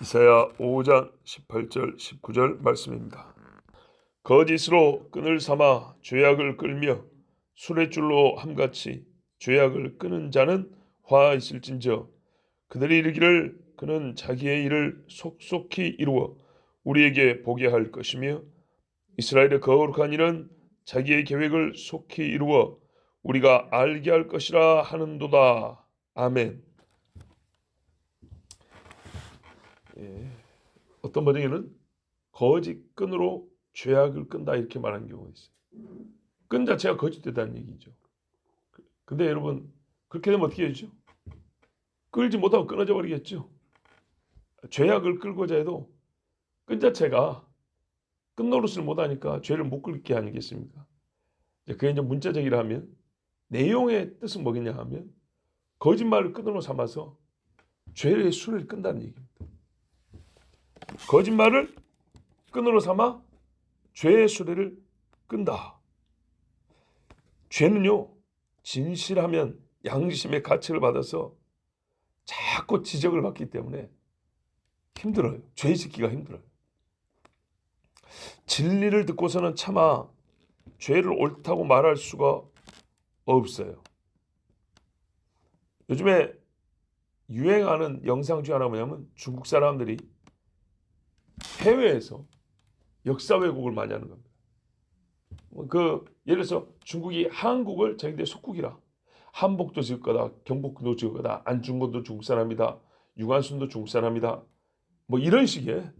이사야 5장 18절 19절 말씀입니다. 거짓으로 끈을 삼아 죄악을 끌며 수레줄로 함같이 죄악을 끄는 자는 화 있을진저 그들이 이르기를 그는 자기의 일을 속속히 이루어 우리에게 보게 할 것이며 이스라엘의 거룩한 이는 자기의 계획을 속히 이루어 우리가 알게 할 것이라 하는도다. 아멘. 어떤 번역에는 거짓 끈으로 죄악을 끈다 이렇게 말하는 경우가 있어요. 끈 자체가 거짓되다는 얘기죠. 근데 여러분 그렇게 되면 어떻게 되죠? 끌지 못하고 끊어져 버리겠죠. 죄악을 끌고자 해도 끈 자체가 끈 노릇을 못하니까 죄를 못 끌게 아니겠습니까? 그게 이제 문자적이라 하면 내용의 뜻은 뭐겠냐 하면 거짓말을 끈으로 삼아서 죄의 수를 끈다는 얘기입니다. 거짓말을 끈으로 삼아 죄의 수레를 끈다. 죄는요, 진실하면 양심의 가책을 받아서 자꾸 지적을 받기 때문에 힘들어요. 죄 짓기가 힘들어요. 진리를 듣고서는 차마 죄를 옳다고 말할 수가 없어요. 요즘에 유행하는 영상 중 하나 뭐냐면 중국 사람들이 해외에서 역사 왜곡을 많이 하는 겁니다. 예를 들어서 중국이 한국을 자기들의 속국이라 한복도 지을 거다, 경복도 지을 거다, 안중근도 중국 사람이다, 유관순도 중국 사람이다, 뭐 이런 식의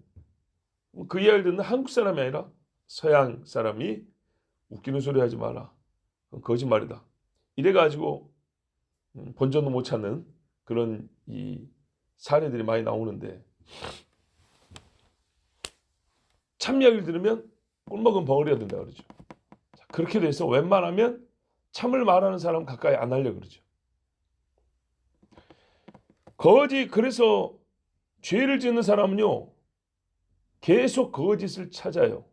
그 이야기를 듣는 한국 사람이 아니라 서양 사람이 웃기는 소리 하지 마라, 거짓말이다. 이래가지고 본전도 못 찾는 그런 이 사례들이 많이 나오는데 참 이야기를 들으면 꿀먹은 벙어리가 된다 그러죠. 그렇게 돼서 웬만하면 참을 말하는 사람 가까이 안 하려고 그러죠. 그래서 죄를 짓는 사람은요, 계속 거짓을 찾아요.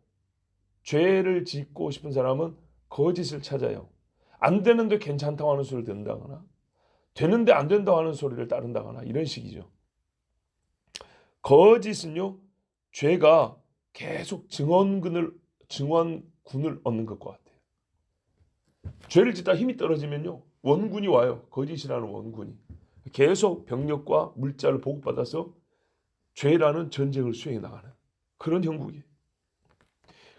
죄를 짓고 싶은 사람은 거짓을 찾아요. 안 되는데 괜찮다고 하는 소리를 듣는다거나 되는데 안 된다고 하는 소리를 따른다거나 이런 식이죠. 거짓은요, 죄가 계속 증언군을 얻는 것과 같아요. 죄를 짓다 힘이 떨어지면요, 원군이 와요. 거짓이라는 원군이 계속 병력과 물자를 보급받아서 죄라는 전쟁을 수행해 나가는 그런 형국이에요.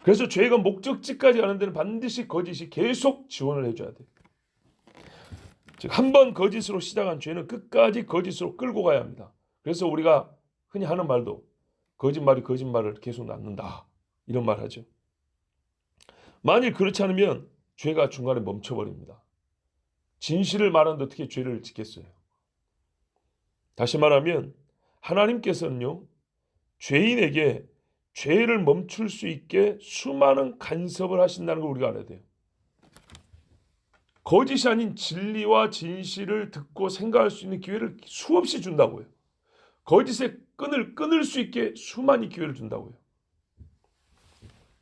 그래서 죄가 목적지까지 가는 데는 반드시 거짓이 계속 지원을 해줘야 돼요. 즉, 한 번 거짓으로 시작한 죄는 끝까지 거짓으로 끌고 가야 합니다. 그래서 우리가 흔히 하는 말도 거짓말이 거짓말을 계속 낳는다 이런 말 하죠. 만일 그렇지 않으면 죄가 중간에 멈춰버립니다. 진실을 말하는데 어떻게 죄를 짓겠어요? 다시 말하면 하나님께서는요, 죄인에게 죄를 멈출 수 있게 수많은 간섭을 하신다는 걸 우리가 알아야 돼요. 거짓이 아닌 진리와 진실을 듣고 생각할 수 있는 기회를 수없이 준다고요. 거짓의 끈을 끊을 수 있게 수많은 기회를 준다고요.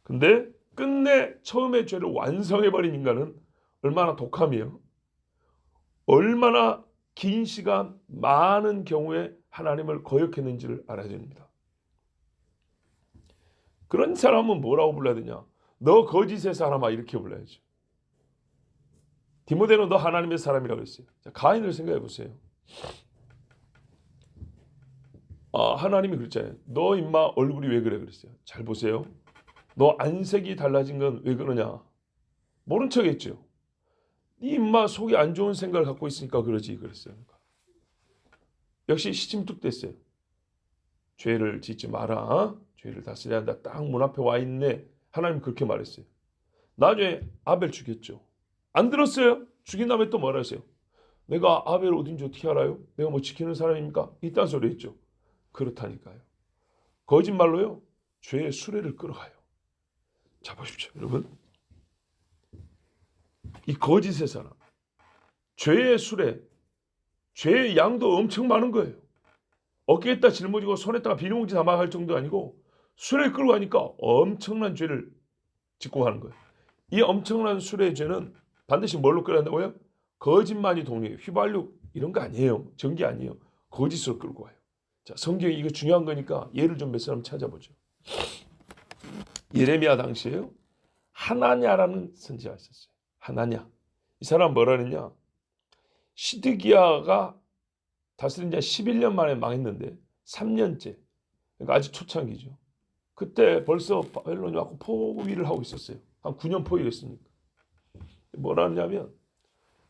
근데 끝내 처음에 죄를 완성해버린 인간은 얼마나 독함이에요. 얼마나 긴 시간 많은 경우에 하나님을 거역했는지를 알아야 됩니다. 그런 사람은 뭐라고 불러야 되냐? 너 거짓의 사람아 이렇게 불러야죠. 디모데는 너 하나님의 사람이라고 했어요. 자, 가인을 생각해 보세요. 하나님이 그랬잖아요. 너 임마 얼굴이 왜 그래 그랬어요. 잘 보세요. 너 안색이 달라진 건 왜 그러냐? 모른 척했죠. 네 임마 속에 안 좋은 생각을 갖고 있으니까 그러지 그랬어요. 역시 시침뚝됐어요. 죄를 짓지 마라. 죄를 다스려야 한다. 딱 문 앞에 와 있네. 하나님 그렇게 말했어요. 나중에 아벨 죽였죠. 안 들었어요? 죽인 다음에 또 뭐라 했어요? 내가 아벨 어딘지 어떻게 알아요? 내가 뭐 지키는 사람입니까? 이딴 소리 했죠. 그렇다니까요. 거짓말로요, 죄의 수레를 끌어가요. 자, 보십시오, 여러분. 이 거짓의 사람, 죄의 수레, 죄의 양도 엄청 많은 거예요. 어깨에다 짊어지고 손에다가 비닐봉지 담아갈 정도 아니고 수레를 끌고 가니까 엄청난 죄를 짓고 가는 거예요. 이 엄청난 수레의 죄는 반드시 뭘로 끌어야 한다고요? 거짓말이 동료예요. 휘발유 이런 거 아니에요. 전기 아니에요. 거짓으로 끌고 가요. 자, 성경이 이거 중요한 거니까 예를 좀 몇 사람 찾아보죠. 예레미야 당시에요. 하나냐라는 선지자가 있었어요. 하나냐. 이 사람 뭐라 그랬냐? 시드기야가 다스린 지 11년 만에 망했는데 3년째. 그러니까 아직 초창기죠. 그때 벌써 바벨론이 왔고 포위를 하고 있었어요. 한 9년 포위를 했으니까. 뭐라 하냐면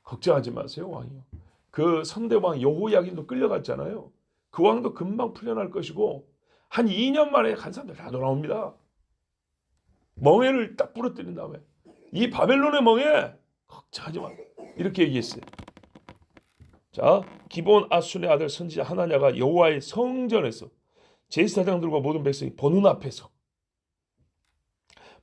걱정하지 마세요 왕이요. 그 선대왕 여호야긴도 끌려갔잖아요. 그 왕도 금방 풀려날 것이고 한 2년 만에 간 사람들 다 돌아옵니다. 멍에를 딱 부러뜨린 다음에 이 바벨론의 멍에 걱정하지 마. 이렇게 얘기했어요. 자, 기본 아순의 아들 선지자 하나냐가 여호와의 성전에서 제사장들과 모든 백성이 보는 앞에서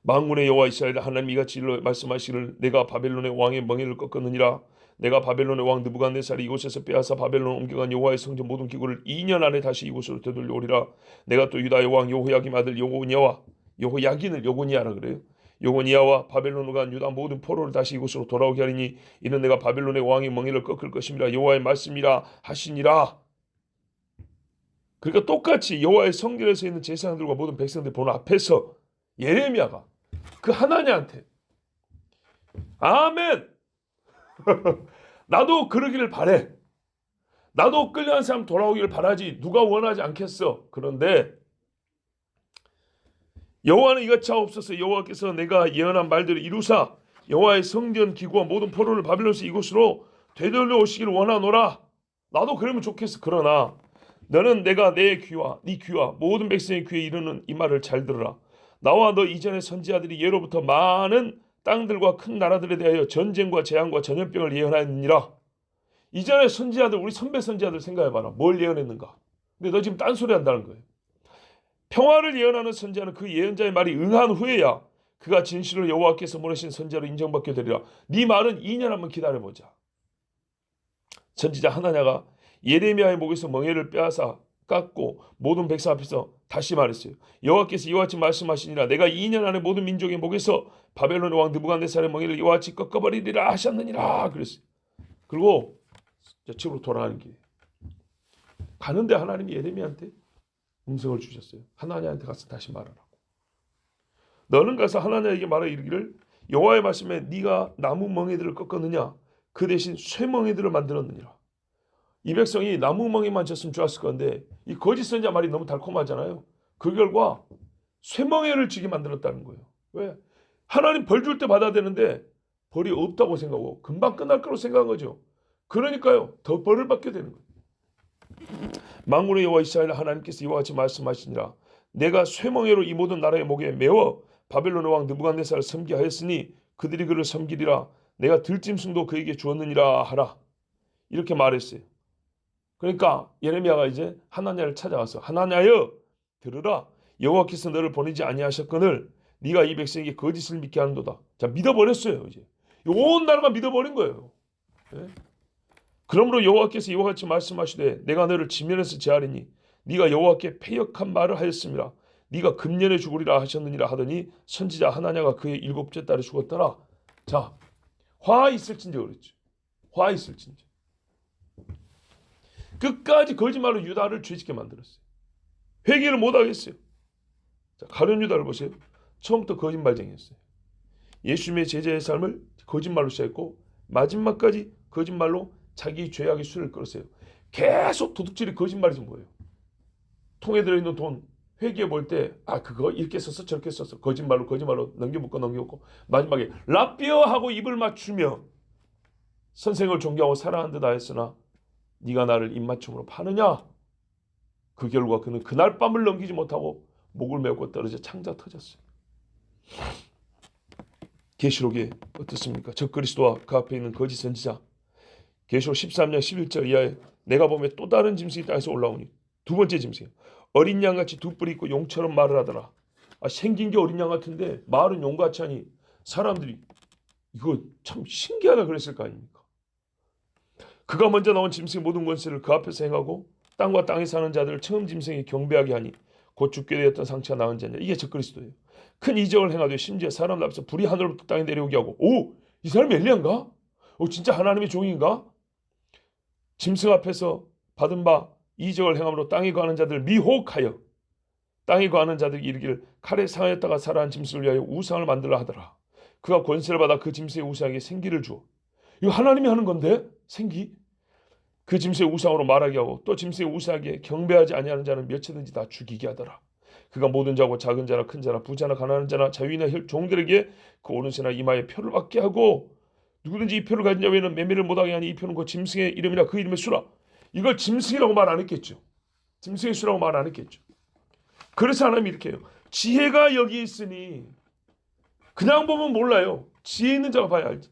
만군의 여호와 이스라엘 하나님 이같이 일러 말씀하시기를 내가 바벨론의 왕의 멍에를 꺾었느니라. 내가 바벨론의 왕 느부갓네살이 이곳에서 빼앗아 바벨론 옮겨간 여호와의 성전 모든 기구를 2년 안에 다시 이곳으로 되돌려오리라. 내가 또 유다의 왕 여호야김 아들 여호야긴을 요고니아라 그래요. 요고니아와 바벨론으로 간 유다 모든 포로를 다시 이곳으로 돌아오게 하리니 이는 내가 바벨론의 왕의 멍에를 꺾을 것임이라. 여호와의 말씀이라 하시니라. 그러니까 똑같이 여호와의 성전에서 있는 제사장들과 모든 백성들 보는 앞에서 예레미야가 그 하나냐한테 아멘. 나도 그러기를 바래. 나도 끌려간 사람 돌아오기를 바라지. 누가 원하지 않겠어. 그런데 여호와는 이같이 하옵소서. 여호와께서 내가 예언한 말들을 이루사 여호와의 성전 기구와 모든 포로를 바벨론에서 이곳으로 되돌려 오시기를 원하노라. 나도 그러면 좋겠어. 그러나 너는 내가 내 귀와 네 귀와 모든 백성의 귀에 이르는 이 말을 잘 들으라. 나와 너 이전의 선지자들이 예로부터 많은 땅들과 큰 나라들에 대하여 전쟁과 재앙과 전염병을 예언하였느니라. 이전의 선지자들, 우리 선배 선지자들 생각해봐라. 뭘 예언했는가? 근데 너 지금 딴소리 한다는 거예요. 평화를 예언하는 선지자는 그 예언자의 말이 응한 후에야 그가 진실로 여호와께서 보내신 선지자로 인정받게 되리라. 네 말은 2년 한번 기다려보자. 선지자 하나냐가 예레미야의 목에서 멍에를 빼앗아 깎고 모든 백성 앞에서 다시 말했어요. 여호와께서 이와 같이 말씀하시니라. 내가 2년 안에 모든 민족의 목에서 바벨론의 왕 느부갓네살의 멍에를 이와 같이 꺾어버리리라 하셨느니라. 그랬어요. 그리고 집으로 돌아가는 길에 가는데 하나님이 예레미야한테 음성을 주셨어요. 하나냐한테 가서 다시 말하라고. 너는 가서 하나냐에게 말하 이르기를 여호와의 말씀에 네가 나무 멍에들을 꺾었느냐 그 대신 쇠 멍에들을 만들었느니라. 이 백성이 나무 멍에만 졌으면 좋았을 건데 이 거짓 선지자 말이 너무 달콤하잖아요. 그 결과 쇠 멍에를 지게 만들었다는 거예요. 왜? 하나님 벌 줄 때 받아야 되는데 벌이 없다고 생각하고 금방 끝날 거라고 생각한 거죠. 그러니까요. 더 벌을 받게 되는 거예요. 만군의 여호와 이스라엘 하나님께서 이와 같이 말씀하시니라. 내가 쇠멍에로 이 모든 나라의 목에 메워 바벨론의 왕 느부갓네살을 섬기게 하였으니 그들이 그를 섬기리라. 내가 들짐승도 그에게 주었느니라 하라. 이렇게 말했어요. 그러니까 예레미야가 이제 하나냐를 찾아와서 하나냐여 들으라. 여호와께서 너를 보내지 아니하셨거늘 네가 이 백성에게 거짓을 믿게 하는도다. 자, 믿어버렸어요. 이제 온 나라가 믿어버린 거예요. 네? 그러므로 여호와께서 이와 같이 말씀하시되 내가 너를 지면에서 제하리니 네가 여호와께 패역한 말을 하였음이라. 네가 금년에 죽으리라 하셨느니라 하더니 선지자 하나냐가 그의 7째 딸에 죽었더라. 자, 화 있을진저 그랬죠. 화 있을진저. 끝까지 거짓말로 유다를 죄짓게 만들었어요. 회개를 못하겠어요. 자, 가룟 유다를 보세요. 처음부터 거짓말쟁이였어요. 예수님의 제자의 삶을 거짓말로 시작했고 마지막까지 거짓말로 자기 죄악의 수를 끌었어요. 계속 도둑질이 거짓말이 뭐예요? 통에 들어있는 돈 회계해 볼 때 그거 이렇게 썼어 저렇게 썼어 거짓말로 넘겨먹고 마지막에 라비어 하고 입을 맞추며 선생을 존경하고 사랑한 듯 하였으나 네가 나를 입맞춤으로 파느냐? 그 결과 그는 그날 밤을 넘기지 못하고 목을 메고 떨어져 창자 터졌어요. 계시록에 어떻습니까? 적그리스도와 그 앞에 있는 거짓 선지자. 계시록 13장 11절 이하에 내가 보면 또 다른 짐승이 땅에서 올라오니 두 번째 짐승 어린 양같이 두 뿔이 있고 용처럼 말을 하더라. 생긴 게 어린 양 같은데 말은 용같이 하니 사람들이 이거 참 신기하다 그랬을 거 아닙니까? 그가 먼저 나온 짐승의 모든 권세를 그 앞에서 행하고 땅과 땅에 사는 자들을 처음 짐승이 경배하게 하니 곧 죽게 되었던 상처가 나은 자냐. 이게 적그리스도예요. 큰 이적을 행하되 심지어 사람 앞에서 불이 하늘로부터 땅에 내려오게 하고 이 사람이 엘리야인가? 진짜 하나님의 종인가? 짐승 앞에서 받은 바 이적을 행함으로 땅에 거하는 자들 미혹하여 땅에 거하는 자들이 이르기를 칼에 상하였다가 살아난 짐승을 위하여 우상을 만들라 하더라. 그가 권세를 받아 그 짐승의 우상에게 생기를 주어. 이거 하나님이 하는 건데 생기? 그 짐승의 우상으로 말하게 하고 또 짐승의 우상에게 경배하지 아니하는 자는 몇이든지 다 죽이게 하더라. 그가 모든 자고 작은 자나 큰 자나 부자나 가난한 자나 자유인이나 종들에게 그 오른손이나 이마에 표를 받게 하고 누구든지 이 표를 가진 자 외에는 매매를 못하게 하니 이 표는 그 짐승의 이름이나 그 이름의 수라. 이걸 짐승이라고 말 안 했겠죠. 짐승의 수라고 말 안 했겠죠. 그래서 하나님이 이렇게 해요. 지혜가 여기 있으니 그냥 보면 몰라요. 지혜 있는 자가 봐야 알지.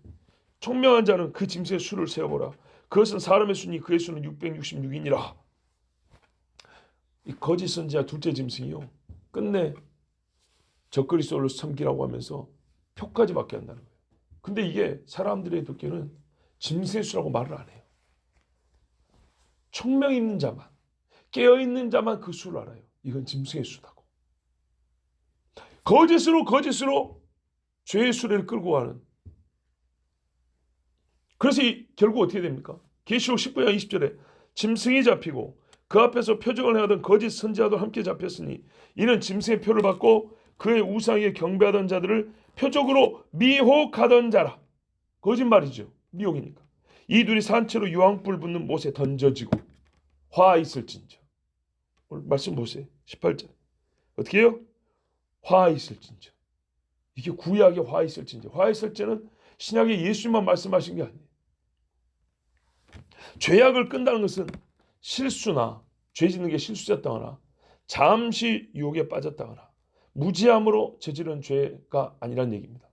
총명한 자는 그 짐승의 수를 세어보라. 그것은 사람의 수니 그의 수는 666이니라. 이 거짓 선지자 둘째 짐승이요. 끝내 적그리스도를 섬기라고 하면서 표까지 받게 한다는 거예요. 근데 이게 사람들의 듣기에는 짐승의 수라고 말을 안 해요. 총명 있는 자만, 깨어있는 자만 그 수를 알아요. 이건 짐승의 수다고. 거짓으로 죄의 수레를 끌고 가는. 그래서 결국 어떻게 됩니까? 계시록 19장 20절에 짐승이 잡히고 그 앞에서 표적을 행하던 거짓 선지자도 함께 잡혔으니 이는 짐승의 표를 받고 그의 우상에 경배하던 자들을 표적으로 미혹하던 자라. 거짓말이죠. 미혹이니까. 이 둘이 산채로 유황불 붙는 못에 던져지고 화 있을진저. 오늘 말씀 보세요. 18절. 어떻게 해요? 화 있을진저. 이게 구약의 화 있을진저. 화 있을지는 신약의 예수님만 말씀하신 게 아니에요. 죄악을 끈다는 것은 실수나 죄 짓는 게 실수였다거나 잠시 유혹에 빠졌다거나 무지함으로 저지른 죄가 아니란 얘기입니다.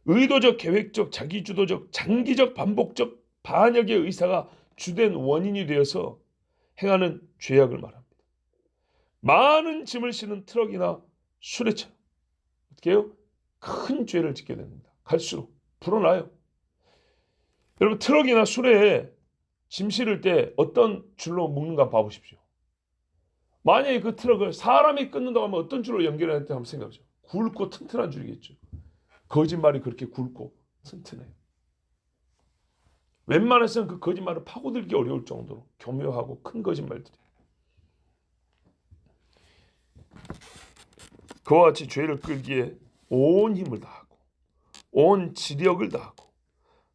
의도적, 계획적, 자기주도적, 장기적, 반복적 반역의 의사가 주된 원인이 되어서 행하는 죄악을 말합니다. 많은 짐을 싣는 트럭이나 수레차 어떻게 해요? 큰 죄를 짓게 됩니다. 갈수록 불어나요. 여러분 트럭이나 수레에 짐 실을 때 어떤 줄로 묶는가 봐보십시오. 만약에 그 트럭을 사람이 끊는다고 하면 어떤 줄로 연결해야 할지 한번 생각해보죠. 굵고 튼튼한 줄이겠죠. 거짓말이 그렇게 굵고 튼튼해요. 웬만해서는 그 거짓말을 파고들기 어려울 정도로 교묘하고 큰 거짓말들이. 그와 같이 죄를 끌기에 온 힘을 다하고 온 지력을 다하고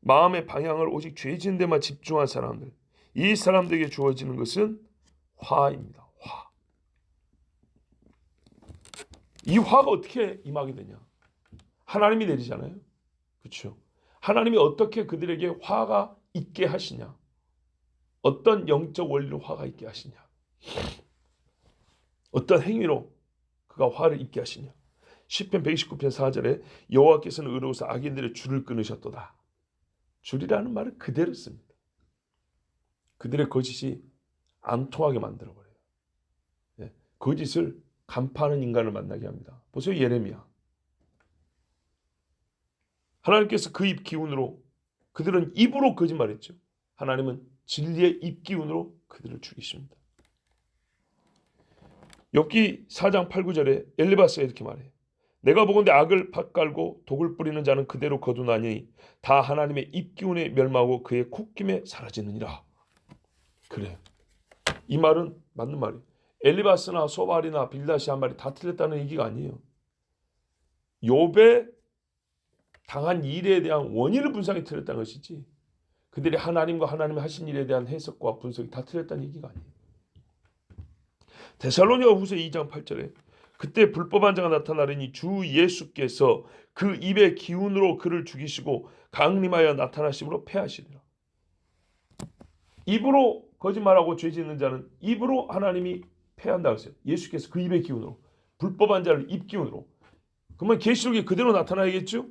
마음의 방향을 오직 죄 짓는 데만 집중한 사람들, 이 사람들에게 주어지는 것은 화입니다. 화. 이 화가 어떻게 임하게 되냐? 하나님이 내리잖아요. 그렇죠? 하나님이 어떻게 그들에게 화가 있게 하시냐? 어떤 영적 원리로 화가 있게 하시냐? 어떤 행위로 그가 화를 있게 하시냐? 시편 119편 4절에 여호와께서는 의로우사 악인들의 줄을 끊으셨도다. 줄이라는 말을 그대로 씁니다. 그들의 거짓이 안 통하게 만들어버려요. 네. 거짓을 간파하는 인간을 만나게 합니다. 보세요. 예레미야. 하나님께서 그 입 기운으로 그들은 입으로 거짓말했죠. 하나님은 진리의 입 기운으로 그들을 죽이십니다. 욥기 4장 8, 9절에 엘리바스가 이렇게 말해요. 내가 보건대 악을 밭갈고 독을 뿌리는 자는 그대로 거두나니 다 하나님의 입기운에 멸망하고 그의 콧김에 사라지느니라. 그래요. 이 말은 맞는 말이에요. 엘리바스나 소발이나 빌다시 한 말이 다 틀렸다는 얘기가 아니에요. 욥의 당한 일에 대한 원인을 분석이 틀렸다는 것이지 그들이 하나님과 하나님이 하신 일에 대한 해석과 분석이 다 틀렸다는 얘기가 아니에요. 데살로니가 후서 2장 8절에 그때 불법한 자가 나타나려니 주 예수께서 그 입의 기운으로 그를 죽이시고 강림하여 나타나심으로 패하시리라. 입으로 거짓말하고 죄 짓는 자는 입으로 하나님이 패한다고 했어요. 예수께서 그 입의 기운으로 불법한 자를 입 기운으로. 그러면 계시록에 그대로 나타나야겠죠?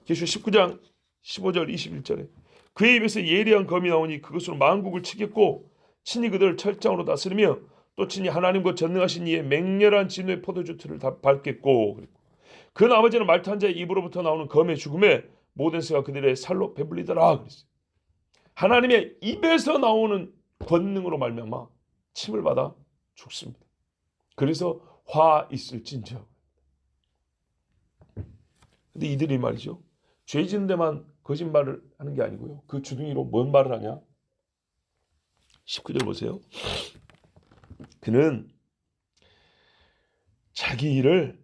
계시록 19장 15절 21절에 그의 입에서 예리한 검이 나오니 그것으로 만국을 치겠고 친히 그들을 철장으로 다스리며 또 친히 하나님과 전능하신 이의 맹렬한 진노의 포도주 틀을 다 밟겠고 그 나머지는 말탄 자의 입으로부터 나오는 검의 죽음에 모든 새가 그들의 살로 배불리더라 그랬어요. 하나님의 입에서 나오는 권능으로 말미암아 침을 받아 죽습니다. 그래서 화 있을진저. 근데 이들이 말이죠. 죄 짓는 데만 거짓말을 하는 게 아니고요. 그 주둥이로 뭔 말을 하냐? 19절 보세요. 그는 자기 일을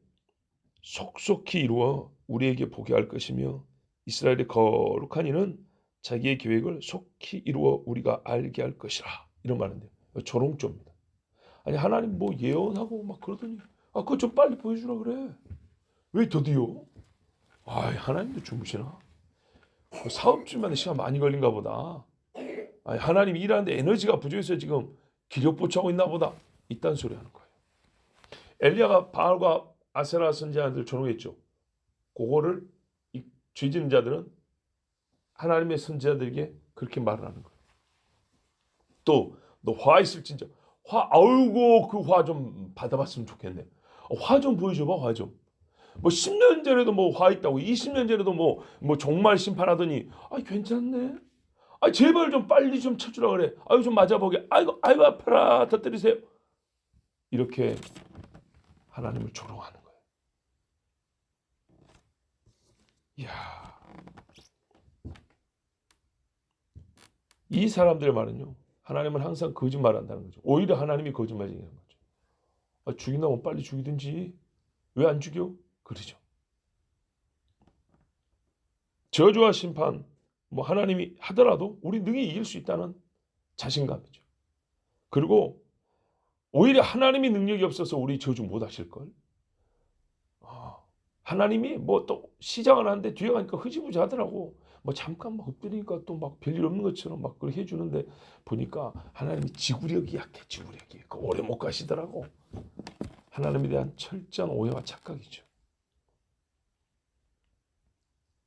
속속히 이루어 우리에게 보게 할 것이며 이스라엘의 거룩한 이는 자기의 계획을 속히 이루어 우리가 알게 할 것이라. 이런 말인데요. 조롱조입니다. 아니 하나님 뭐 예언하고 막 그러더니 그거 좀 빨리 보여주라 그래. 왜 더디요? 하나님도 주무시나? 사업주만 시간 많이 걸린가 보다. 하나님 일하는데 에너지가 부족해서 지금 기력보차고 있나 보다. 이딴 소리 하는 거예요. 엘리야가 바알과 아세라 선지자들 조롱했죠. 그거를 이 죄지는 자들은 하나님의 선지자들에게 그렇게 말을 하는 거예요. 또 너 화 있을진저 아이고 그 화 좀 받아봤으면 좋겠네. 화 좀 보여줘봐. 화 좀. 뭐 10년 전에도 뭐 화 있다고 20년 전에도 뭐 종말 심판하더니 괜찮네. 제발 좀 빨리 좀 쳐주라 그래. 좀 맞아보게. 아이고 아파라. 더 때리세요. 이렇게 하나님을 조롱하는 거예요. 이야, 이 사람들의 말은요, 하나님은 항상 거짓말한다는 거죠. 오히려 하나님이 거짓말쟁이라는 거죠. 죽인다면 빨리 죽이든지 왜 안 죽여? 그러죠. 저주와 심판 뭐 하나님이 하더라도 우리 능히 이길 수 있다는 자신감이죠. 그리고 오히려 하나님이 능력이 없어서 우리 저주 못 하실걸. 하나님이 뭐 또 시작을 하는데 뒤에 가니까 흐지부지 하더라고. 뭐 잠깐 막 엎드리니까 또 막 별일 없는 것처럼 막 그렇게 해주는데 보니까 하나님이 지구력이 약해. 지구력이. 오래 못 가시더라고. 하나님에 대한 철저한 오해와 착각이죠.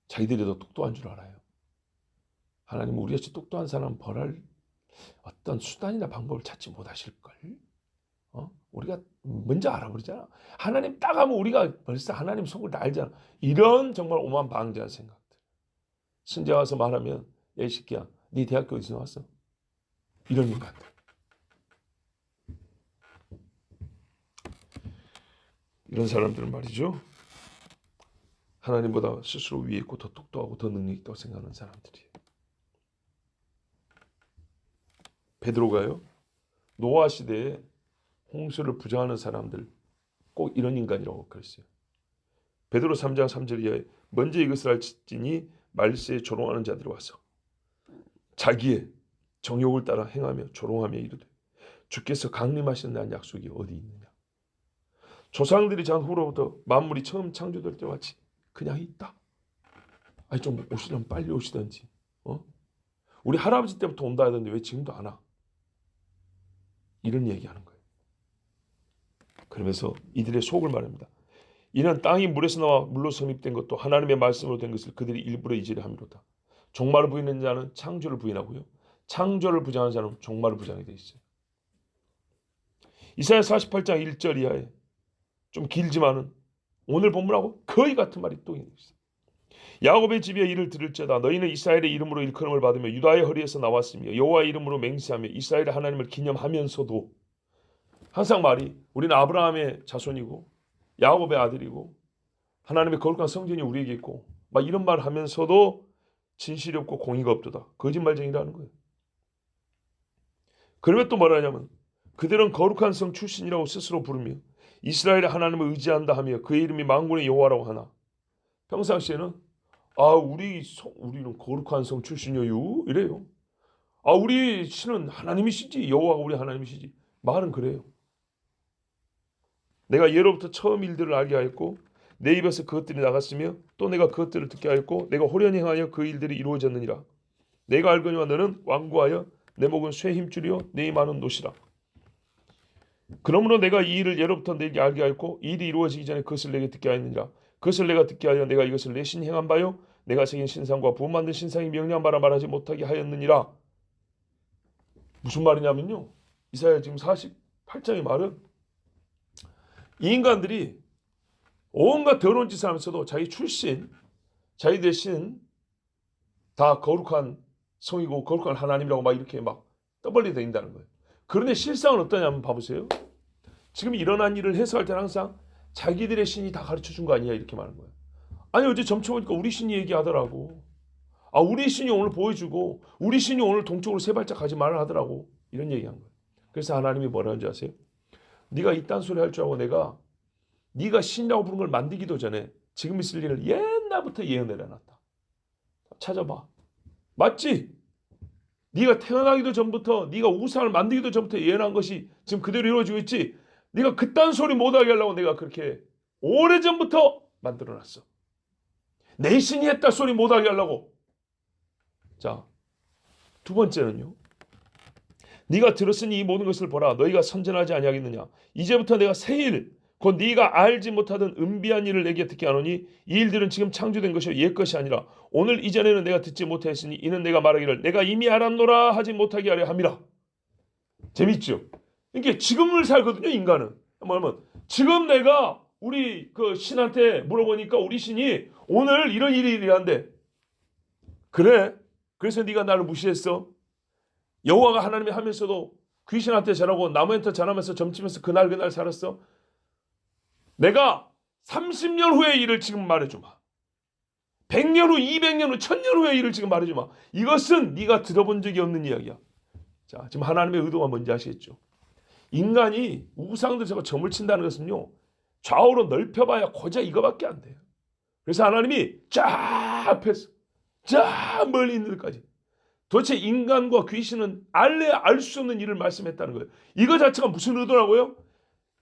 자기들이 더 똑똑한 줄 알아요. 하나님은 우리같이 똑똑한 사람 벌할 어떤 수단이나 방법을 찾지 못하실걸. 우리가 먼저 알아버리잖아. 하나님 딱 하면 우리가 벌써 하나님 속을 다 알잖아. 이런 정말 오만 방자한 생각들. 선지자 와서 말하면 야 이 새끼야 네 대학교 어디서 나왔어? 이런 인간들. 이런 사람들은 말이죠. 하나님보다 스스로 위에 있고 더 똑똑하고 더 능력이 있다고 생각하는 사람들이에요. 베드로가요. 노아 시대에 홍수를 부정하는 사람들 꼭 이런 인간이라고 그랬어요. 베드로 3장 3절 이하에 먼저 이것을 알지니 말세에 조롱하는 자들이 와서 자기의 정욕을 따라 행하며 조롱하며 이르되 주께서 강림하시는 날 약속이 어디 있느냐. 조상들이 잔 후로부터 만물이 처음 창조될 때와 같이 그냥 있다. 좀 오시면 빨리 오시던지. 우리 할아버지 때부터 온다 하던데 왜 지금도 안 와? 이런 얘기하는 거예요. 그러면서 이들의 속을 말합니다. 이는 땅이 물에서 나와 물로 성립된 것도 하나님의 말씀으로 된 것을 그들이 일부러 이지를 함이로다. 종말을 부인하는 자는 창조를 부인하고요. 창조를 부정하는 자는 종말을 부정하게 되어 있어요. 이사야 48장 1절 이하에 좀 길지만은 오늘 본문하고 거의 같은 말이 또 있어요. 야곱의 집에 이를 들을지어다. 너희는 이스라엘의 이름으로 일컬음을 받으며 유다의 허리에서 나왔으며 여호와의 이름으로 맹세하며 이스라엘의 하나님을 기념하면서도 항상 말이 우리는 아브라함의 자손이고 야곱의 아들이고 하나님의 거룩한 성전이 우리에게 있고 막 이런 말 하면서도 진실이 없고 공의가 없도다. 거짓말쟁이라는 거예요. 그러면 또 뭐라냐면 그들은 거룩한 성 출신이라고 스스로 부르며 이스라엘의 하나님을 의지한다 하며 그의 이름이 만군의 여호와라고 하나 평상시에는 우리는 거룩한 성 출신이요 이래요. 우리 신은 하나님이시지. 여호와가 우리 하나님이시지. 말은 그래요. 내가 예로부터 처음 일들을 알게 하였고 내 입에서 그것들이 나갔으며 또 내가 그것들을 듣게 하였고 내가 호련히 행하여 그 일들이 이루어졌느니라. 내가 알거니와 너는 완고하여 내 목은 쇠 힘줄이요 내 입은 노시라. 그러므로 내가 이 일을 예로부터 내게 알게 하였고 이 일이 이루어지기 전에 그것을 내게 듣게 하였느니라. 그것을 내가 듣게 하여 내가 이것을 내 신이 행한 바요 내가 새긴 신상과 부어 만든 신상이 명령한 바라 말하지 못하게 하였느니라. 무슨 말이냐면요. 이사야 지금 48장의 말은 이 인간들이 온갖 더러운 짓을 하면서도 자기 출신, 자기들 신 다 거룩한 성이고 거룩한 하나님이라고 막 이렇게 막 떠벌리 다닌다는 거예요. 그런데 실상은 어떠냐면 봐보세요. 지금 일어난 일을 해석할 때는 항상 자기들의 신이 다 가르쳐준 거 아니냐 이렇게 말하는 거예요. 아니 어제 점쳐 보니까 우리 신이 얘기하더라고. 우리 신이 오늘 보여주고 우리 신이 오늘 동쪽으로 세 발짝 가지 말을 하더라고. 이런 얘기한 거예요. 그래서 하나님이 뭐라는 줄 아세요? 네가 이딴 소리 할 줄 알고 내가 네가 신이라고 부른 걸 만들기도 전에 지금 있을 일을 옛날부터 예언을 해놨다. 찾아봐. 맞지? 네가 태어나기도 전부터 네가 우상을 만들기도 전부터 예언한 것이 지금 그대로 이루어지고 있지. 네가 그딴 소리 못하게 하려고 내가 그렇게 오래전부터 만들어놨어. 내 신이 했다 소리 못하게 하려고. 자, 두 번째는요. 네가 들었으니 이 모든 것을 보라. 너희가 선전하지 아니하겠느냐. 이제부터 내가 새 일, 곧 네가 알지 못하던 은비한 일을 내게 듣게 하노니 이 일들은 지금 창조된 것이요 옛 것이 아니라 오늘 이전에는 내가 듣지 못하였으니 이는 내가 말하기를 내가 이미 알았노라 하지 못하게 하려 함이라. 재밌죠? 이게 지금을 살거든요, 인간은. 뭐냐면 지금 내가 우리 그 신한테 물어보니까 우리 신이 오늘 이런 일이 일어난대. 그래? 그래서 네가 나를 무시했어? 여호와가 하나님이 하면서도 귀신한테 잘하고 나무한테 잘하면서 점치면서 그날 살았어? 내가 30년 후의 일을 지금 말해주마. 100년 후, 200년 후, 1000년 후의 일을 지금 말해주마. 이것은 네가 들어본 적이 없는 이야기야. 자, 지금 하나님의 의도가 뭔지 아시겠죠? 인간이 우상들 저거 점을 친다는 것은요. 좌우로 넓혀봐야 고작 이거밖에 안 돼요. 그래서 하나님이 쫙 앞에서 쫙 멀리 있는 데까지 도대체 인간과 귀신은 알래야 알 수 없는 일을 말씀했다는 거예요. 이거 자체가 무슨 의도라고요?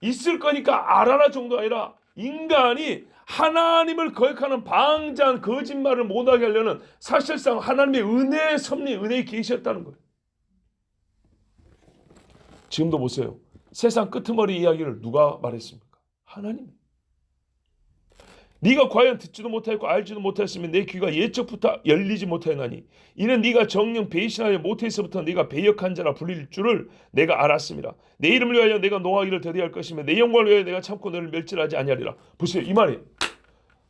있을 거니까 알아라 정도가 아니라 인간이 하나님을 거역하는 방자한 거짓말을 못하게 하려는 사실상 하나님의 은혜의 섭리, 은혜의 계시였다는 거예요. 지금도 보세요. 세상 끄트머리 이야기를 누가 말했습니까? 하나님. 네가 과연 듣지도 못하였고 알지도 못하였으면 내 귀가 예적부터 열리지 못하였나니 이는 네가 정령 배신하여 못해서부터 네가 배역한 자라 불릴 줄을 내가 알았습니다. 내 이름을 위하여 내가 노하기를 더디할 것이며 내 영광을 위하여 내가 참고 너를 멸절하지 아니하리라. 보세요. 이 말이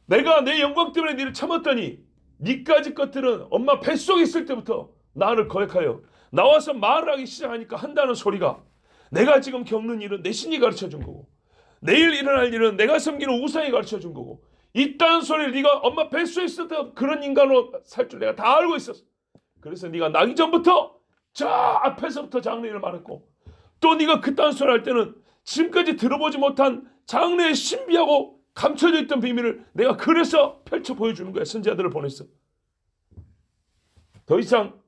내가 내 영광 때문에 너를 참았더니 네까지 것들은 엄마 뱃속에 있을 때부터 나를 거역하여 나와서 말을 하기 시작하니까 한다는 소리가 내가 지금 겪는 일은 내 신이 가르쳐준 거고 내일 일어날 일은 내가 섬기는 우상이 가르쳐준 거고 이딴 소리를 네가 엄마 뱃속에 있었던 그런 인간으로 살 줄 내가 다 알고 있었어. 그래서 네가 나기 전부터 저 앞에서부터 장래를 말했고 또 네가 그딴 소리 할 때는 지금까지 들어보지 못한 장래의 신비하고 감춰져 있던 비밀을 내가 그래서 펼쳐 보여주는 거야. 선지자들을 보냈어. 더 이상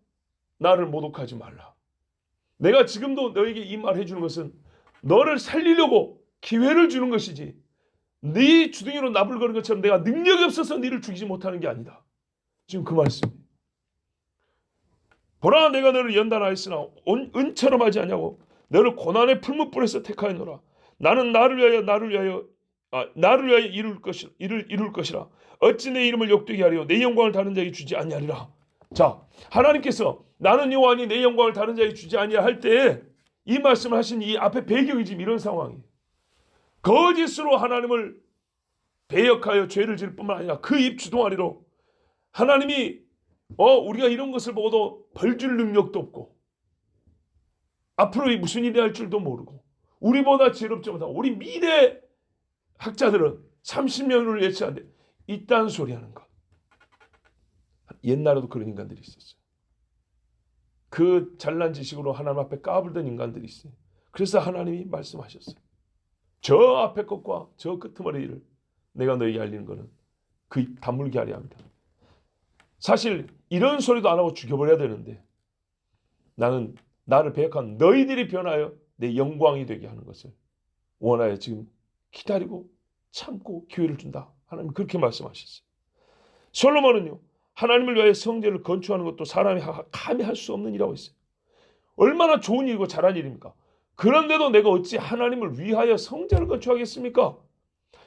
나를 모독하지 말라. 내가 지금도 너에게 이 말 해주는 것은 너를 살리려고 기회를 주는 것이지 네 주둥이로 나불거리는 것처럼 내가 능력이 없어서 너를 죽이지 못하는 게 아니다. 지금 그 말씀입니다. 보라 내가 너를 연단하였으나 은처럼 하지 않냐고 너를 고난의 풀무불에서 택하였노라. 나는 나를 위하여 이룰 것이라. 어찌 내 이름을 욕되게 하리요 내 영광을 다른 자에게 주지 아니하리라. 자, 하나님께서 나는 여호와니 내 영광을 다른 자에게 주지 아니하 할 때 이 말씀을 하신 이 앞에 배경이 지금 이런 상황이에요. 거짓으로 하나님을 배역하여 죄를 지을 뿐만 아니라 그 입 주둥아리로 하나님이 우리가 이런 것을 보고도 벌줄 능력도 없고 앞으로 무슨 일이 할 줄도 모르고 우리보다 지혜롭지 못하고 우리 미래 학자들은 30년을 예측하는데 이딴 소리 하는 것. 옛날에도 그런 인간들이 있었어요. 그 잘난 지식으로 하나님 앞에 까불던 인간들이 있어요. 그래서 하나님이 말씀하셨어요. 저 앞에 것과 저 끄트머리 일을 내가 너에게 알리는 것은 그 입 다물게 하려 합니다. 사실 이런 소리도 안 하고 죽여버려야 되는데 나는 나를 배역한 너희들이 변하여 내 영광이 되게 하는 것을 원하여 지금 기다리고 참고 기회를 준다. 하나님 그렇게 말씀하셨어요. 솔로몬은요. 하나님을 위하여 성전을 건축하는 것도 사람이 감히 할 수 없는 일이라고 했어요. 얼마나 좋은 일이고 잘한 일입니까? 그런데도 내가 어찌 하나님을 위하여 성전을 건축하겠습니까?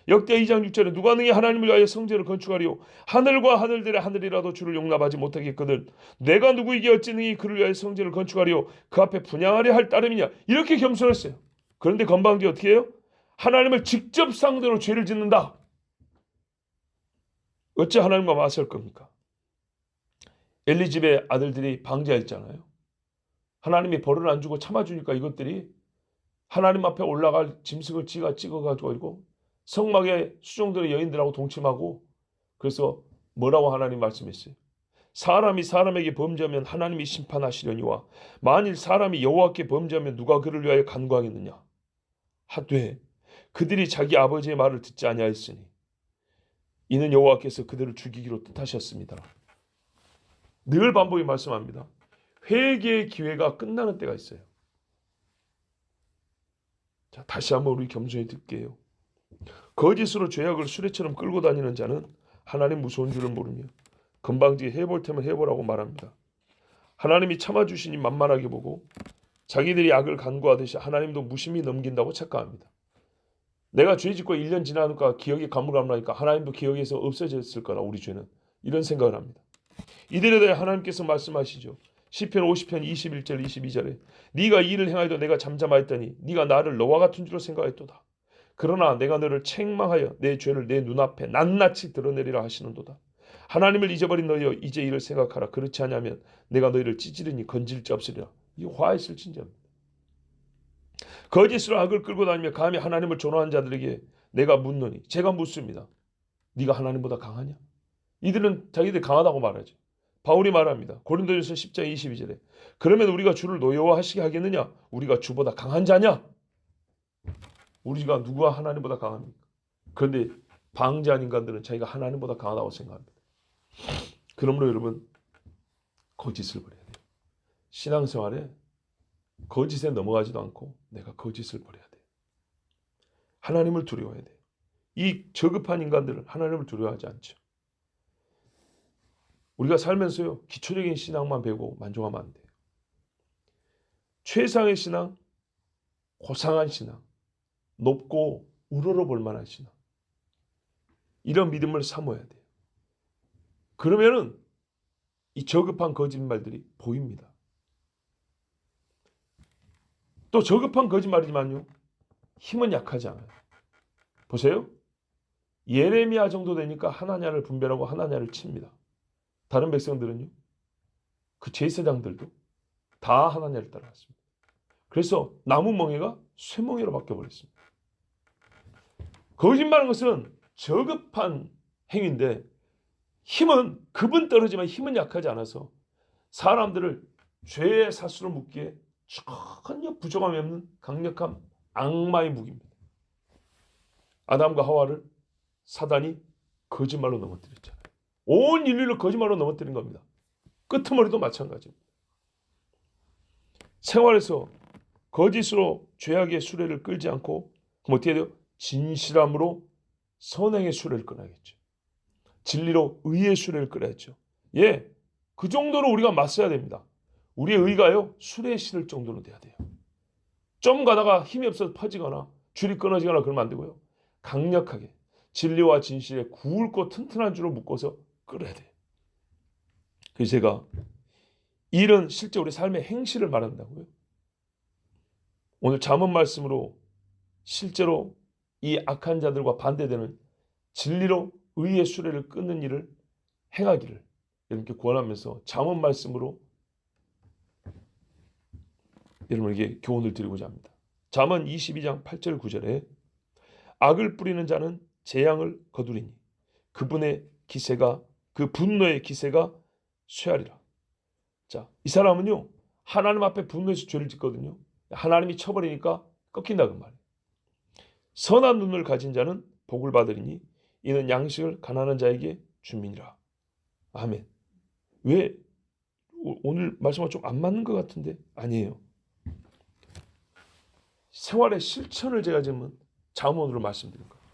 역대 2장 6절에 누가 능히 하나님을 위하여 성전을 건축하리요 하늘과 하늘들의 하늘이라도 주를 용납하지 못하겠거든 내가 누구에게 어찌 능히 그를 위하여 성전을 건축하리요 그 앞에 분향하려 할 따름이냐 이렇게 겸손했어요. 그런데 건방지 어떻게 해요? 하나님을 직접 상대로 죄를 짓는다. 어찌 하나님과 맞설 겁니까? 엘리집의 아들들이 방자했잖아요. 하나님이 벌을 안 주고 참아주니까 이것들이 하나님 앞에 올라갈 짐승을 지가 찍어가지고 성막의 수종들의 여인들하고 동침하고 그래서 뭐라고 하나님 말씀했어요? 사람이 사람에게 범죄하면 하나님이 심판하시려니와 만일 사람이 여호와께 범죄하면 누가 그를 위하여 간구하겠느냐. 하되 그들이 자기 아버지의 말을 듣지 아니하였으니 이는 여호와께서 그들을 죽이기로 뜻하셨습니다. 늘 반복해 말씀합니다. 회개의 기회가 끝나는 때가 있어요. 자, 다시 한번 우리 겸손히 듣게요. 거짓으로 죄악을 수레처럼 끌고 다니는 자는 하나님 무서운 줄을 모르며 건방지게 해볼 테면 해보라고 말합니다. 하나님이 참아주시니 만만하게 보고 자기들이 악을 간구하듯이 하나님도 무심히 넘긴다고 착각합니다. 내가 죄 짓고 1년 지나니까 기억이 가물가물하니까 하나님도 기억에서 없어졌을 거라 우리 죄는 이런 생각을 합니다. 이들에 대해 하나님께서 말씀하시죠. 시편 50편 21절 22절에 네가 이 일을 행하여도 내가 잠잠하였더니 네가 나를 너와 같은 줄로 생각했도다. 그러나 내가 너를 책망하여 내 죄를 내 눈앞에 낱낱이 드러내리라 하시는도다. 하나님을 잊어버린 너희여 이제 이를 생각하라. 그렇지 않으면 내가 너희를 찌찌르니 건질 자 없으리라. 이 화했을 진짜입니다. 거짓으로 악을 끌고 다니며 감히 하나님을 존호한 자들에게 내가 묻노니 제가 묻습니다. 네가 하나님보다 강하냐? 이들은 자기들 강하다고 말하죠. 바울이 말합니다. 고린도전서 10장 22절에 그러면 우리가 주를 노여워하시게 하겠느냐? 우리가 주보다 강한 자냐? 우리가 누가 하나님보다 강합니까? 그런데 방자한 인간들은 자기가 하나님보다 강하다고 생각합니다. 그러므로 여러분 거짓을 버려야 돼요. 신앙생활에 거짓에 넘어가지도 않고 내가 거짓을 버려야 돼요. 하나님을 두려워해야 돼요. 이 저급한 인간들은 하나님을 두려워하지 않죠. 우리가 살면서요 기초적인 신앙만 배우고 만족하면 안 돼요. 최상의 신앙, 고상한 신앙, 높고 우러러볼 만한 신앙, 이런 믿음을 삼아야 돼요. 그러면은 이 저급한 거짓말들이 보입니다. 또 저급한 거짓말이지만요 힘은 약하지 않아요. 보세요. 예레미야 정도 되니까 하나냐를 분별하고 하나냐를 칩니다. 다른 백성들은요 그 제사장들도 다 하나냐를 따라갔습니다. 그래서 나무 멍에가 쇠멍에로 바뀌어버렸습니다. 거짓말하는 것은 저급한 행위인데 힘은 그분 떨어지만 힘은 약하지 않아서 사람들을 죄의 사수로 묶기에 전혀 부족함이 없는 강력한 악마의 무기입니다. 아담과 하와를 사단이 거짓말로 넘어뜨렸잖아요. 온 인류를 거짓말로 넘어뜨린 겁니다. 끄트머리도 마찬가지입니다. 생활에서 거짓으로 죄악의 수레를 끌지 않고 그럼 어떻게 돼요? 진실함으로 선행의 수레를 끌어야겠죠. 진리로 의의 수레를 끌어야죠. 예, 그 정도로 우리가 맞서야 됩니다. 우리의 의가요 수레에 실을 정도로 돼야 돼요. 좀 가다가 힘이 없어서 퍼지거나 줄이 끊어지거나 그러면 안 되고요. 강력하게 진리와 진실에 굵고 튼튼한 줄로 묶어서 끌어야 돼요. 그래서 제가 이런 실제 우리 삶의 행실을 말한다고요. 오늘 잠언 말씀으로 실제로 이 악한 자들과 반대되는 진리로 의의 수레를 끊는 일을 행하기를 이렇게 구원하면서 잠언 말씀으로 여러분에게 교훈을 드리고자 합니다. 잠언 22장 8절 9절에 악을 뿌리는 자는 재앙을 거두리니 그분의 기세가 그 분노의 기세가 쇠하리라. 자, 이 사람은요 하나님 앞에 분노해서 죄를 짓거든요. 하나님이 쳐버리니까 꺾인다 그 말이에요. 선한 눈을 가진 자는 복을 받으리니 이는 양식을 가난한 자에게 줌이니라. 아멘. 왜 오늘 말씀과 좀 안 맞는 것 같은데 아니에요. 생활의 실천을 제가 지금 잠언으로 말씀드린 거예요.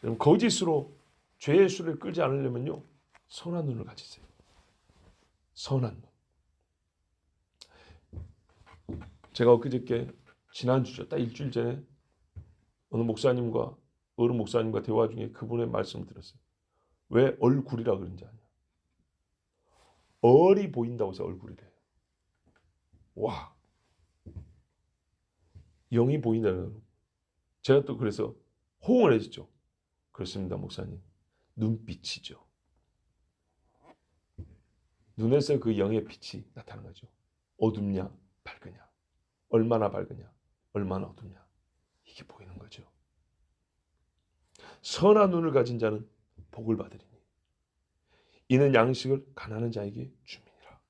여러분 거짓으로 죄의 수를 끌지 않으려면요 선한 눈을 가지세요. 선한 눈. 제가 엊그저께 지난주죠. 딱 일주일 전에 어느 목사님과 어른 목사님과 대화 중에 그분의 말씀을 들었어요. 왜 얼굴이라 그런지 아냐. 얼이 보인다고 해서 얼굴이래요. 와, 영이 보인다는 거. 제가 또 그래서 호응을 해줬죠. 그렇습니다, 목사님. 눈빛이죠. 눈에서 그 영의 빛이 나타나는 거죠. 어둡냐, 밝으냐, 얼마나 밝으냐, 얼마나 어둡냐, 이게 보이는 거죠. 선한 눈을 가진 자는 복을 받으리니 이는 양식을 가난한 자에게 줌이니라.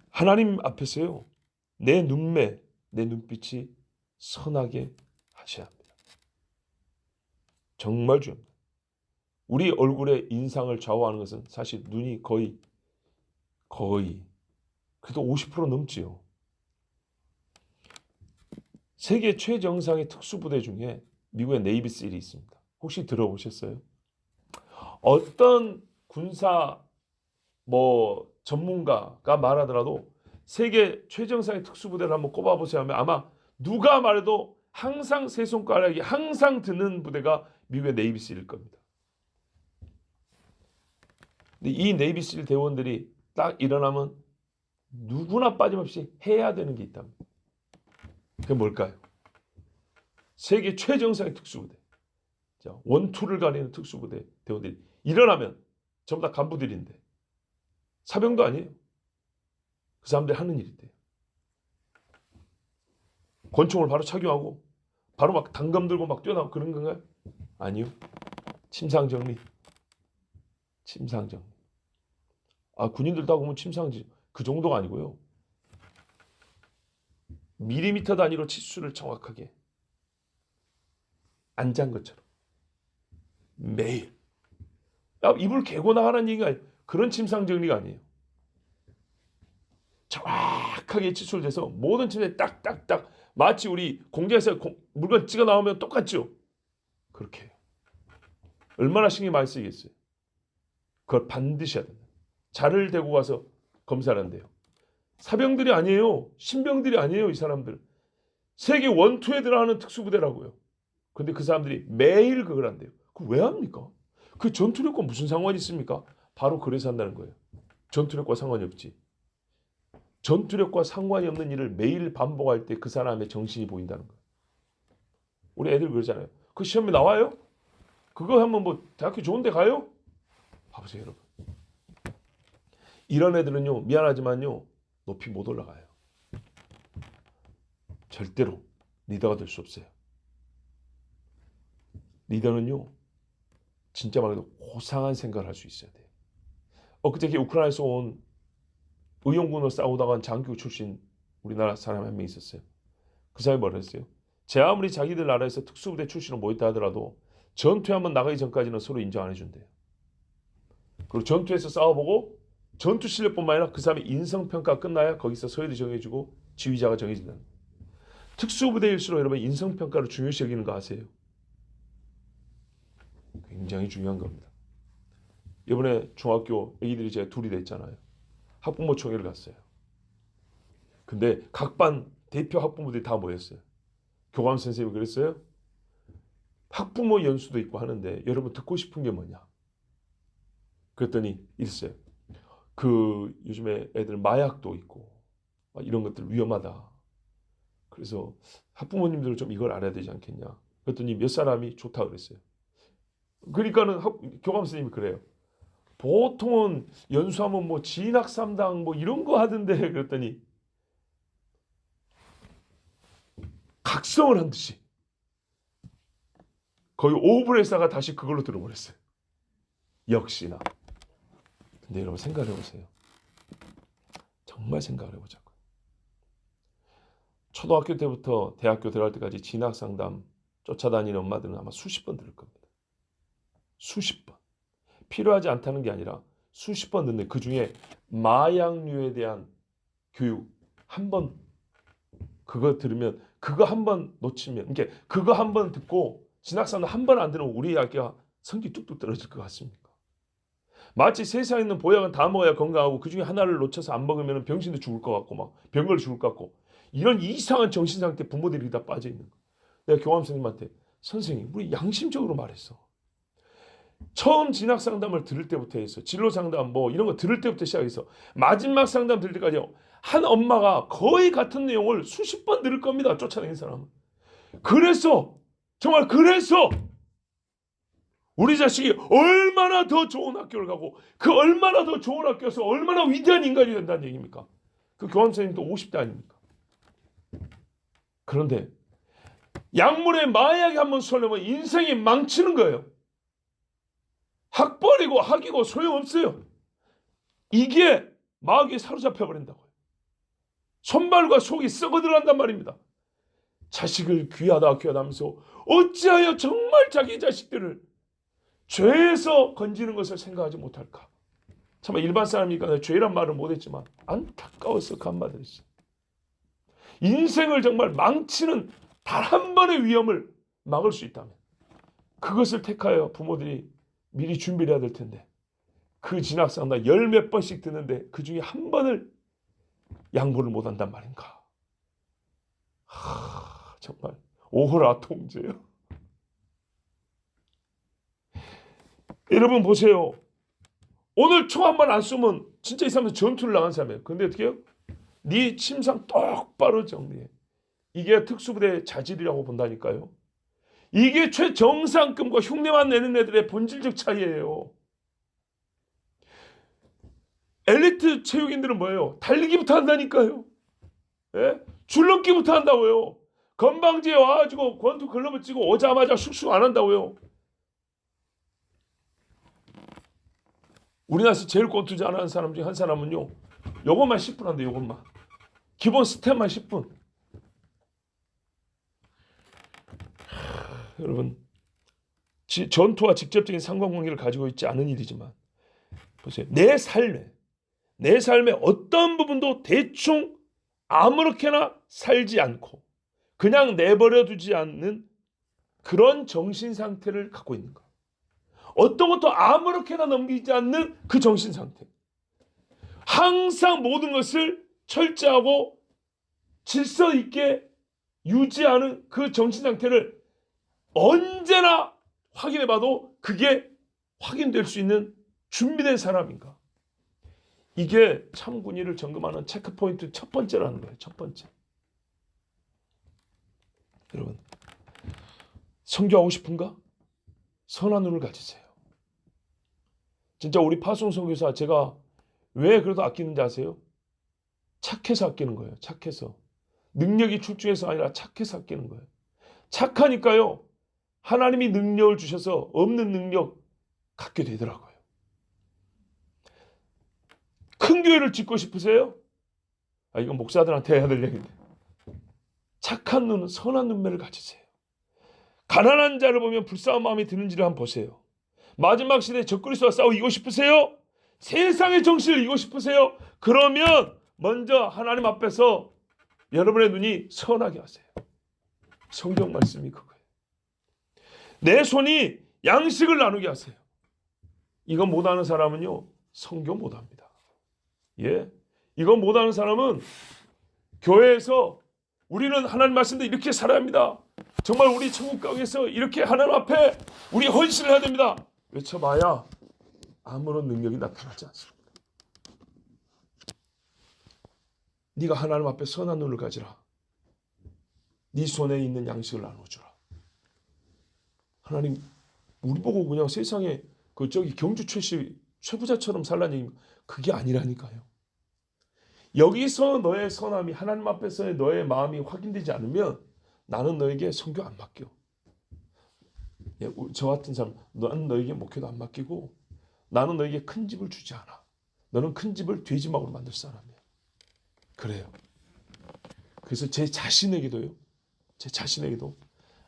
하나님 앞에서요, 내 눈매, 내 눈빛이 선하게 하셔야 합니다. 정말 중요합니다. 우리 얼굴의 인상을 좌우하는 것은 사실 눈이 거의 그래도 50% 넘지요. 세계 최정상의 특수부대 중에 미국의 네이비실이 있습니다. 혹시 들어보셨어요? 어떤 군사 전문가가 말하더라도 세계 최정상의 특수부대를 한번 꼽아보세요 하면 아마 누가 말해도 항상 세 손가락이 항상 드는 부대가 미국의 네이비실일 겁니다. 근데 이 네이비실 대원들이 딱 일어나면 누구나 빠짐없이 해야 되는 게 있답니다. 그게 뭘까요? 세계 최정상의 특수부대, 원투를 가리는 특수부대 대원들이 일어나면 전부 다 간부들인데 사병도 아니에요. 그 사람들이 하는 일이 돼요. 권총을 바로 착용하고 바로 막 단검 들고 막 뛰어나고 그런 건가요? 아니요. 침상정리. 군인들도 하고 보면 침상지 그 정도가 아니고요. 밀리미터 단위로 치수를 정확하게 안 잔 것처럼 매일 이불 개고 나가라는 얘기가 아니에요. 그런 침상정리가 아니에요. 정확하게 치수를 재서 모든 침대에 딱딱딱 마치 우리 공장에서 물건 찍어 나오면 똑같죠. 그렇게 해요. 얼마나 신경이 많이 쓰이겠어요. 그걸 반드시 해야 됩니다. 자를 대고 가서 검사를 한대요. 사병들이 아니에요. 신병들이 아니에요. 이 사람들. 세계 원투에 들어가는 특수부대라고요. 근데 그 사람들이 매일 그걸 한대요. 그럼 왜 합니까? 그 전투력과 무슨 상관이 있습니까? 바로 그래서 한다는 거예요. 전투력과 상관이 없지. 전투력과 상관이 없는 일을 매일 반복할 때 그 사람의 정신이 보인다는 거예요. 우리 애들 그러잖아요. 그 시험에 나와요? 그거 하면 대학교 좋은 데 가요? 봐보세요, 여러분. 이런 애들은요, 미안하지만요, 높이 못 올라가요. 절대로 리더가 될 수 없어요. 리더는요, 진짜 말 그대로 고상한 생각을 할 수 있어야 돼요. 엊그저께 우크라이나에서 온 의용군으로 싸우다가 장교 출신 우리나라 사람 한 명 있었어요. 그 사람이 뭐라 했어요? 제 아무리 자기들 나라에서 특수부대 출신으로 모였다 하더라도 전투에 한번 나가기 전까지는 서로 인정 안 해준대요. 그리고 전투에서 싸워보고 전투 실력뿐만 아니라 그 사람의 인성평가 끝나야 거기서 서열이 정해지고 지휘자가 정해진다는 거예요. 특수부대일수록 여러분 인성평가를 중요시 여기는 거 아세요? 굉장히 중요한 겁니다. 이번에 중학교 애기들이 제가 둘이 됐잖아요. 학부모 총회를 갔어요. 근데 각 반 대표 학부모들이 다 모였어요. 교감 선생님이 그랬어요. 학부모 연수도 있고 하는데 여러분 듣고 싶은 게 뭐냐? 그랬더니 이랬어요. 요즘에 애들 마약도 있고 이런 것들 위험하다. 그래서 학부모님들은 좀 이걸 알아야 되지 않겠냐. 그랬더니 몇 사람이 좋다 그랬어요. 그러니까는 교감 선생님이 그래요. 보통은 연수하면 진학삼당 이런 거 하던데 그랬더니 각성을 한 듯이 거의 오브레사가 다시 그걸로 들어버렸어요. 역시나. 근데 여러분 생각을 해보세요. 정말 생각을 해보자고요. 초등학교 때부터 대학교 들어갈 때까지 진학상담 쫓아다니는 엄마들은 아마 수십 번 들을 겁니다. 수십 번. 필요하지 않다는 게 아니라 수십 번 듣는데 그중에 마약류에 대한 교육 한 번 그거 들으면 그거 한 번 놓치면 그거 한 번 듣고 진학상담 한 번 안 들으면 우리 아기가 성기 뚝뚝 떨어질 것 같습니까? 마치 세상에 있는 보약은 다 먹어야 건강하고 그중에 하나를 놓쳐서 안 먹으면 병신도 죽을 것 같고 막 병걸로 죽을 것 같고 이런 이상한 정신 상태 부모들이 다 빠져 있는 거야. 내가 교감 선생님한테 선생님 우리 양심적으로 말했어. 처음 진학 상담을 들을 때부터 해서 진로 상담 이런 거 들을 때부터 시작해서 마지막 상담 들을 때까지 한 엄마가 거의 같은 내용을 수십 번 들을 겁니다. 쫓아다니는 사람은. 그래서 정말 그래서 우리 자식이 얼마나 더 좋은 학교를 가고 그 얼마나 더 좋은 학교에서 얼마나 위대한 인간이 된다는 얘기입니까? 그 교감 선생님도 50대 아닙니까? 그런데 약물에 마약이 한번 쏠려면 인생이 망치는 거예요. 학벌이고 학이고 소용없어요. 이게 마귀에 사로잡혀 버린다고요. 손발과 속이 썩어 들어간단 말입니다. 자식을 귀하다 하면서 어찌하여 정말 자기 자식들을 죄에서 건지는 것을 생각하지 못할까. 참 일반 사람이니까 죄란 말을 못했지만 안타까워서 그 한마디를 했어요. 인생을 정말 망치는 단 한 번의 위험을 막을 수 있다면 그것을 택하여 부모들이 미리 준비를 해야 될 텐데 그 진학상담 열 몇 번씩 듣는데 그 중에 한 번을 양보를 못한단 말인가. 정말 오호라 통제요. 여러분 보세요. 오늘 총 한 번 안 쏘면 진짜 이 사람은 전투를 나간 사람이에요. 근데 어떻게 해요? 네 침상 똑바로 정리해. 이게 특수부대의 자질이라고 본다니까요. 이게 최정상급과 흉내만 내는 애들의 본질적 차이예요. 엘리트 체육인들은 뭐예요? 달리기부터 한다니까요. 예? 줄넘기부터 한다고요. 건방지에 와가지고 권투 글러브 찍고 오자마자 슉슉 안 한다고요. 우리나라에서 제일 권투 잘하는 사람 중에 한 사람은요. 요것만 10분 한대. 요것만. 기본 스텝만 10분. 여러분 전투와 직접적인 상관관계를 가지고 있지 않은 일이지만 보세요. 내 삶의 어떤 부분도 대충 아무렇게나 살지 않고 그냥 내버려 두지 않는 그런 정신 상태를 갖고 있는 것. 어떤 것도 아무렇게나 넘기지 않는 그 정신 상태. 항상 모든 것을 철저하고 질서 있게 유지하는 그 정신 상태를 언제나 확인해봐도 그게 확인될 수 있는 준비된 사람인가. 이게 참군의를 점검하는 체크포인트 첫 번째라는 거예요. 첫 번째. 여러분 선교하고 싶은가? 선한 눈을 가지세요. 진짜 우리 파송 선교사 제가 왜 그래도 아끼는지 아세요? 착해서 아끼는 거예요. 착해서. 능력이 출중해서 아니라 착해서 아끼는 거예요. 착하니까요. 하나님이 능력을 주셔서 없는 능력 갖게 되더라고요. 큰 교회를 짓고 싶으세요? 이건 목사들한테 해야 될 얘기인데. 착한 눈은 선한 눈매를 가지세요. 가난한 자를 보면 불쌍한 마음이 드는지를 한번 보세요. 마지막 시대에 적그리스도와 싸워 이기고 싶으세요? 세상의 정신을 이기고 싶으세요? 그러면 먼저 하나님 앞에서 여러분의 눈이 선하게 하세요. 성경 말씀이 그거예요. 내 손이 양식을 나누게 하세요. 이거 못하는 사람은요. 성교 못합니다. 예, 이거 못하는 사람은 교회에서 우리는 하나님 말씀대로 이렇게 살아야 합니다. 정말 우리 천국 가기 위해서 이렇게 하나님 앞에 우리 헌신을 해야 됩니다. 외쳐봐야 아무런 능력이 나타나지 않습니다. 네가 하나님 앞에 선한 눈을 가지라. 네 손에 있는 양식을 나눠주라. 하나님 우리 보고 그냥 세상에 그 저기 경주 최씨 최부자처럼 살라는 얘기입니다. 그게 아니라니까요. 여기서 너의 선함이 하나님 앞에서의 너의 마음이 확인되지 않으면 나는 너에게 선교 안 맡겨. 저 같은 사람 나는 너에게 목회도 안 맡기고 나는 너에게 큰 집을 주지 않아. 너는 큰 집을 돼지막으로 만들 사람이야. 그래요. 그래서 제 자신에게도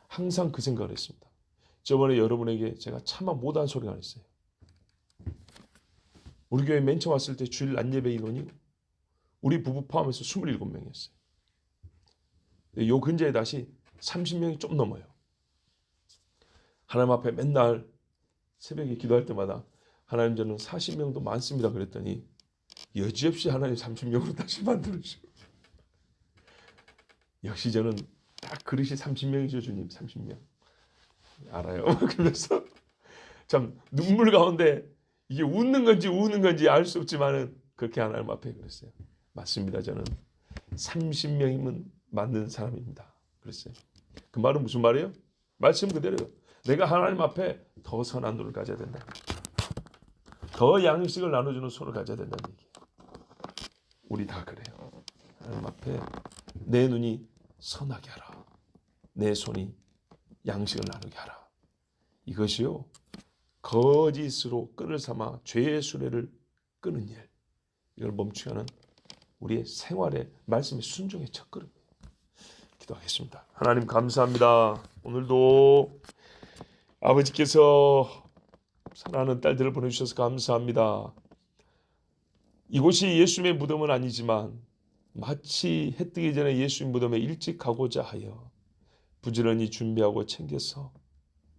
항상 그 생각을 했습니다. 저번에 여러분에게 제가 차마 못한 소리가 있어요. 우리 교회 맨 처음 왔을 때 주일 낮예배 인원이 우리 부부 포함해서 27명이었어요. 요 근처에 다시 30명이 좀 넘어요. 하나님 앞에 맨날 새벽에 기도할 때마다 하나님 저는 40명도 많습니다 그랬더니 여지없이 하나님 30명으로 다시 만들어주시고 역시 저는 딱 그릇이 30명이죠 주님 30명 알아요. 그래서 참 눈물 가운데 이게 웃는 건지 우는 건지 알 수 없지만은 그렇게 하나님 앞에 그랬어요. 맞습니다. 저는 30명이면 맞는 사람입니다. 그랬어요. 그 말은 무슨 말이에요? 말씀 그대로요. 내가 하나님 앞에 더 선한 눈을 가져야 된다. 더 양식을 나눠주는 손을 가져야 된다는 얘기예요. 우리 다 그래요. 하나님 앞에 내 눈이 선하게 하라. 내 손이 양식을 나누게 하라. 이것이요. 거짓으로 끈을 삼아 죄의 수레를 끄는 일, 이걸 멈추게 하는 우리의 생활의 말씀의 순종의 첫걸음이에요. 기도하겠습니다. 하나님 감사합니다. 오늘도 아버지께서 사랑하는 딸들을 보내주셔서 감사합니다. 이곳이 예수님의 무덤은 아니지만 마치 해 뜨기 전에 예수님 무덤에 일찍 가고자 하여 부지런히 준비하고 챙겨서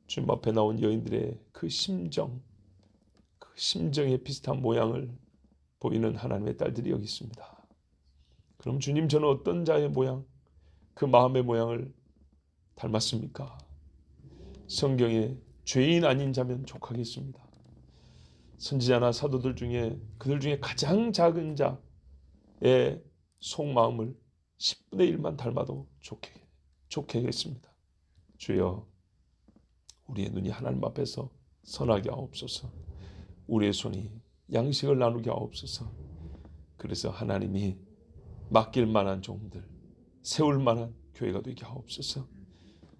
주님 앞에 나온 여인들의 그 심정에 비슷한 모양을 보이는 하나님의 딸들이 여기 있습니다. 그럼 주님, 저는 어떤 자의 모양, 그 마음의 모양을 닮았습니까? 성경에 죄인 아닌 자면 족하겠습니다. 선지자나 사도들 중에 그들 중에 가장 작은 자의 속마음을 10분의 1만 닮아도 좋겠습니다. 주여, 우리의 눈이 하나님 앞에서 선하게 하옵소서. 우리의 손이 양식을 나누게 하옵소서. 그래서 하나님이 맡길 만한 종들, 세울 만한 교회가 되게 하옵소서.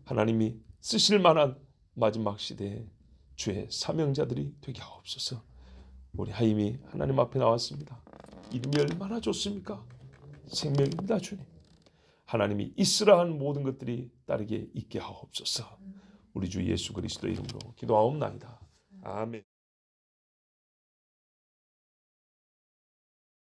하나님이 쓰실 만한 마지막 시대에 주의 사명자들이 되게 하옵소서. 우리 하임이 하나님 앞에 나왔습니다. 이름이 얼마나 좋습니까? 생명입니다, 주님. 하나님이 있으라 한 모든 것들이 따르게 있게 하옵소서. 우리 주 예수 그리스도 이름으로 기도하옵나이다. 아멘.